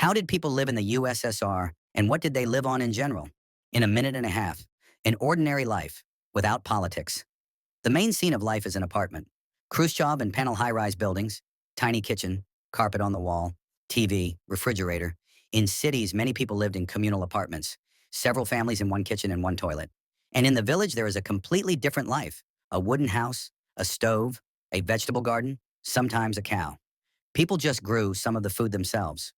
How did people live in the USSR and what did they live on in general? In a minute and a half, an ordinary life without politics. The main scene of life is an apartment. Khrushchev and panel high-rise buildings, tiny kitchen, carpet on the wall, TV, refrigerator. In cities, many people lived in communal apartments, several families in one kitchen and one toilet. And in the village, there is a completely different life. A wooden house, a stove, a vegetable garden, sometimes a cow. People just grew some of the food themselves.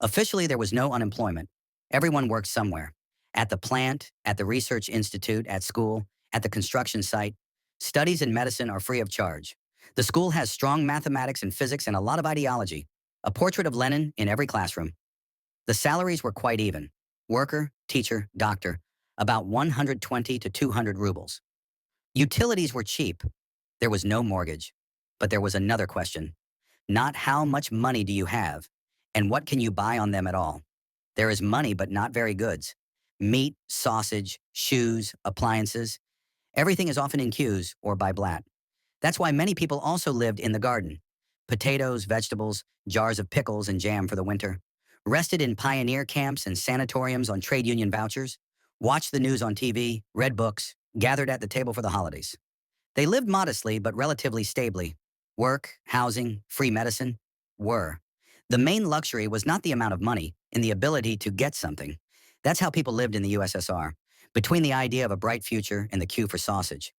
Officially, there was no unemployment. Everyone worked somewhere. At the plant, at the research institute, at school, at the construction site. Studies in medicine are free of charge. The school has strong mathematics and physics and a lot of ideology. A portrait of Lenin in every classroom. The salaries were quite even. Worker, teacher, doctor, about 120 to 200 rubles. Utilities were cheap. There was no mortgage. But there was another question. Not how much money do you have, and what can you buy on them at all? There is money, but not very goods. Meat, sausage, shoes, appliances. Everything is often in queues or by blat. That's why many people also lived in the garden. Potatoes, vegetables, jars of pickles and jam for the winter. Rested in pioneer camps and sanatoriums on trade union vouchers. Watched the news on TV, read books, gathered at the table for the holidays. They lived modestly but relatively stably. Work, housing, free medicine were. The main luxury was not the amount of money and the ability to get something. That's how people lived in the USSR, between the idea of a bright future and the queue for sausage.